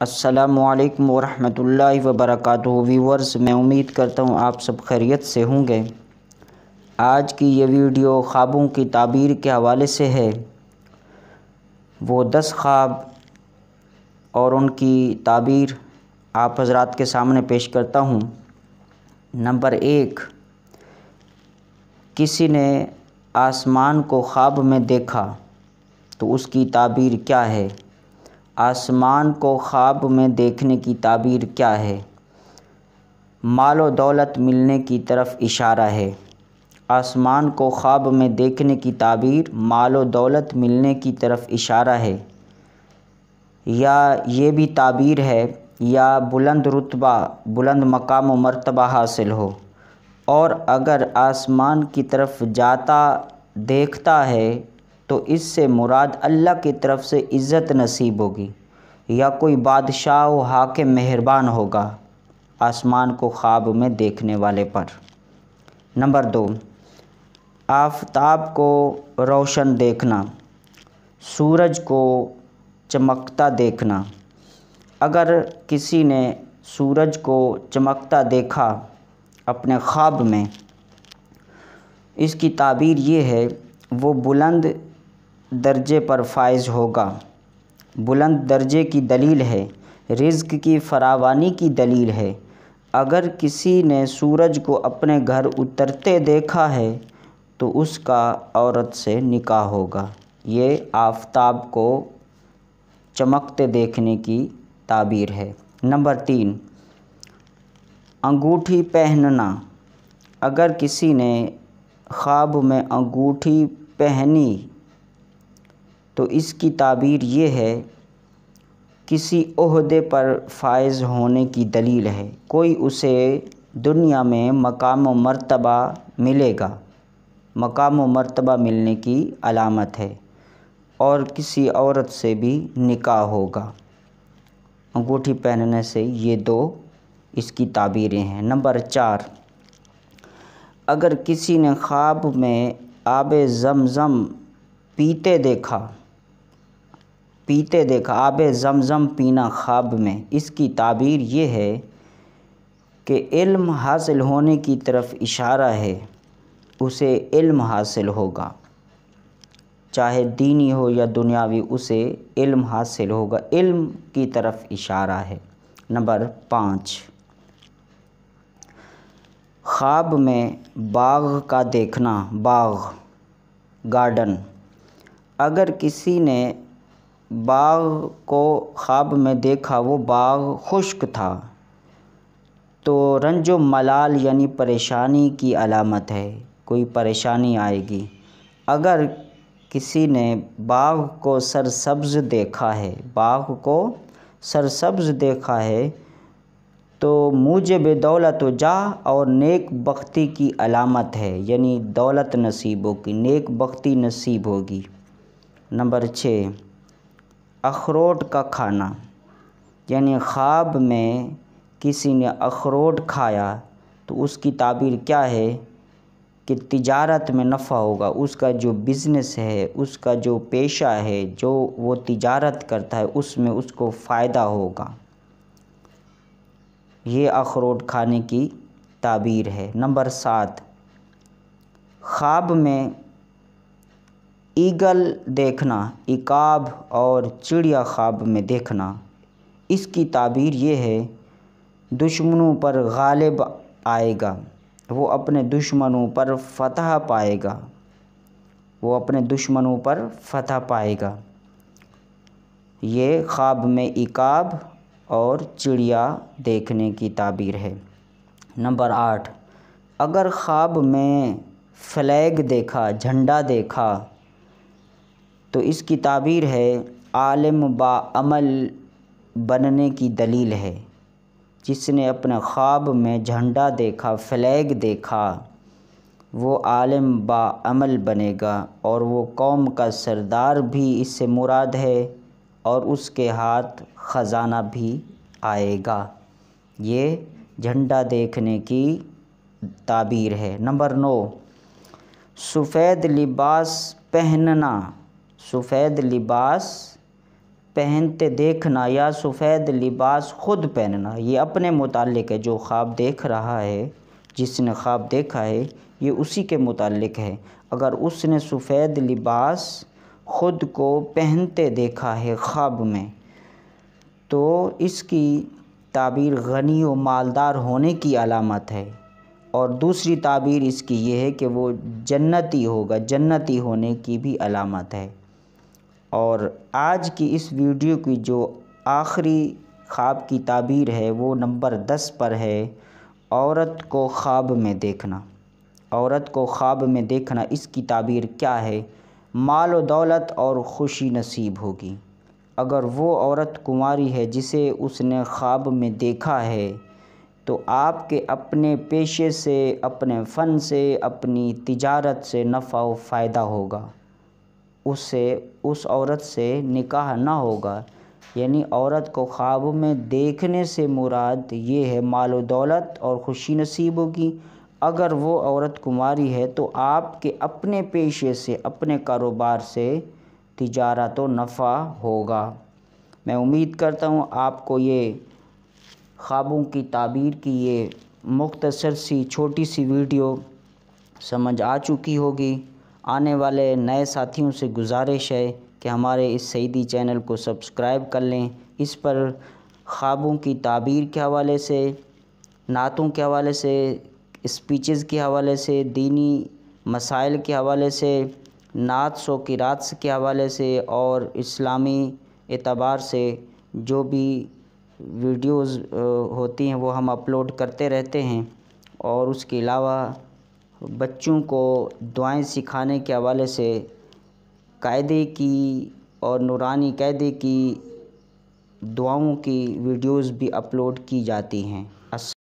السلام علیکم ورحمۃ اللہ وبرکاتہ ویورز، میں امید کرتا ہوں آپ سب خیریت سے ہوں گے۔ آج کی یہ ویڈیو خوابوں کی تعبیر کے حوالے سے ہے۔ وہ 10 خواب اور ان کی تعبیر آپ حضرات کے سامنے پیش کرتا ہوں۔ نمبر 1، کسی نے آسمان کو خواب میں دیکھا تو اس کی تعبیر کیا ہے؟ آسمان کو خواب میں دیکھنے کی تعبیر کیا ہے؟ مال و دولت ملنے کی طرف اشارہ ہے۔ آسمان کو خواب میں دیکھنے کی تعبیر مال و دولت ملنے کی طرف اشارہ ہے، یا یہ بھی تعبیر ہے یا بلند رتبہ، بلند مقام و مرتبہ حاصل ہو، اور اگر آسمان کی طرف جاتا دیکھتا ہے تو اس سے مراد اللہ کی طرف سے عزت نصیب ہوگی، یا کوئی بادشاہ و حاکم مہربان ہوگا آسمان کو خواب میں دیکھنے والے پر۔ نمبر 2، آفتاب کو روشن دیکھنا، سورج کو چمکتا دیکھنا۔ اگر کسی نے سورج کو چمکتا دیکھا اپنے خواب میں، اس کی تعبیر یہ ہے وہ بلند درجے پر فائز ہوگا۔ بلند درجے کی دلیل ہے، رزق کی فراوانی کی دلیل ہے۔ اگر کسی نے سورج کو اپنے گھر اترتے دیکھا ہے تو اس کا عورت سے نکاح ہوگا۔ یہ آفتاب کو چمکتے دیکھنے کی تعبیر ہے۔ نمبر 3، انگوٹھی پہننا۔ اگر کسی نے خواب میں انگوٹھی پہنی تو اس کی تعبیر یہ ہے کسی عہدے پر فائز ہونے کی دلیل ہے، کوئی اسے دنیا میں مقام و مرتبہ ملے گا، مقام و مرتبہ ملنے کی علامت ہے، اور کسی عورت سے بھی نکاح ہوگا۔ انگوٹھی پہننے سے یہ 2 اس کی تعبیریں ہیں۔ نمبر 4، اگر کسی نے خواب میں آب زمزم پیتے دیکھا، آب زمزم پینا خواب میں، اس کی تعبیر یہ ہے کہ علم حاصل ہونے کی طرف اشارہ ہے، اسے علم حاصل ہوگا، چاہے دینی ہو یا دنیاوی، اسے علم حاصل ہوگا، علم کی طرف اشارہ ہے۔ نمبر 5، خواب میں باغ کا دیکھنا، باغ، گارڈن۔ اگر کسی نے باغ کو خواب میں دیکھا، وہ باغ خشک تھا، تو رنج و ملال یعنی پریشانی کی علامت ہے، کوئی پریشانی آئے گی۔ اگر کسی نے باغ کو سرسبز دیکھا ہے، باغ کو سرسبز دیکھا ہے تو موجب دولت و جاہ اور نیک بختی کی علامت ہے، یعنی دولت نصیب ہوگی، نیک بختی نصیب ہوگی۔ نمبر 6، اخروٹ کا کھانا، یعنی خواب میں کسی نے اخروٹ کھایا تو اس کی تعبیر کیا ہے کہ تجارت میں نفع ہوگا، اس کا جو بزنس ہے، اس کا جو پیشہ ہے، جو وہ تجارت کرتا ہے، اس میں اس کو فائدہ ہوگا۔ یہ اخروٹ کھانے کی تعبیر ہے۔ نمبر 7، خواب میں ایگل دیکھنا، عقاب اور چڑیا خواب میں دیکھنا، اس کی تعبیر یہ ہے دشمنوں پر غالب آئے گا، وہ اپنے دشمنوں پر فتح پائے گا، وہ اپنے دشمنوں پر فتح پائے گا۔ یہ خواب میں عقاب اور چڑیا دیکھنے کی تعبیر ہے۔ نمبر 8، اگر خواب میں فلیگ دیکھا، جھنڈا دیکھا، تو اس کی تعبیر ہے عالم با عمل بننے کی دلیل ہے۔ جس نے اپنے خواب میں جھنڈا دیکھا، فلیگ دیکھا، وہ عالم با عمل بنے گا، اور وہ قوم کا سردار بھی اس سے مراد ہے، اور اس کے ہاتھ خزانہ بھی آئے گا۔ یہ جھنڈا دیکھنے کی تعبیر ہے۔ نمبر 9، سفید لباس پہننا، سفید لباس پہنتے دیکھنا یا سفید لباس خود پہننا، یہ اپنے متعلق ہے۔ جو خواب دیکھ رہا ہے، جس نے خواب دیکھا ہے، یہ اسی کے متعلق ہے۔ اگر اس نے سفید لباس خود کو پہنتے دیکھا ہے خواب میں، تو اس کی تعبیر غنی و مالدار ہونے کی علامت ہے، اور دوسری تعبیر اس کی یہ ہے کہ وہ جنتی ہوگا، جنتی ہونے کی بھی علامت ہے۔ اور آج کی اس ویڈیو کی جو آخری خواب کی تعبیر ہے وہ نمبر 10 پر ہے، عورت کو خواب میں دیکھنا۔ عورت کو خواب میں دیکھنا، اس کی تعبیر کیا ہے؟ مال و دولت اور خوشی نصیب ہوگی۔ اگر وہ عورت کنواری ہے جسے اس نے خواب میں دیکھا ہے، تو آپ کے اپنے پیشے سے، اپنے فن سے، اپنی تجارت سے نفع و فائدہ ہوگا۔ اس عورت سے نکاح نہ ہوگا، یعنی عورت کو خواب میں دیکھنے سے مراد یہ ہے مال و دولت اور خوشی نصیب ہوگی۔ اگر وہ عورت کنواری ہے تو آپ کے اپنے پیشے سے، اپنے کاروبار سے تجارت و نفع ہوگا۔ میں امید کرتا ہوں آپ کو یہ خوابوں کی تعبیر کی یہ مختصر سی چھوٹی سی ویڈیو سمجھ آ چکی ہوگی۔ آنے والے نئے ساتھیوں سے گزارش ہے کہ ہمارے اس سعیدی چینل کو سبسکرائب کر لیں۔ اس پر خوابوں کی تعبیر کے حوالے سے، نعتوں کے حوالے سے، اسپیچز کے حوالے سے، دینی مسائل کے حوالے سے، نعت سو قرات کے حوالے سے، اور اسلامی اعتبار سے جو بھی ویڈیوز ہوتی ہیں وہ ہم اپلوڈ کرتے رہتے ہیں۔ اور اس کے علاوہ بچوں کو دعائیں سکھانے کے حوالے سے قاعدے کی اور نورانی قاعدے کی دعاؤں کی ویڈیوز بھی اپلوڈ کی جاتی ہیں۔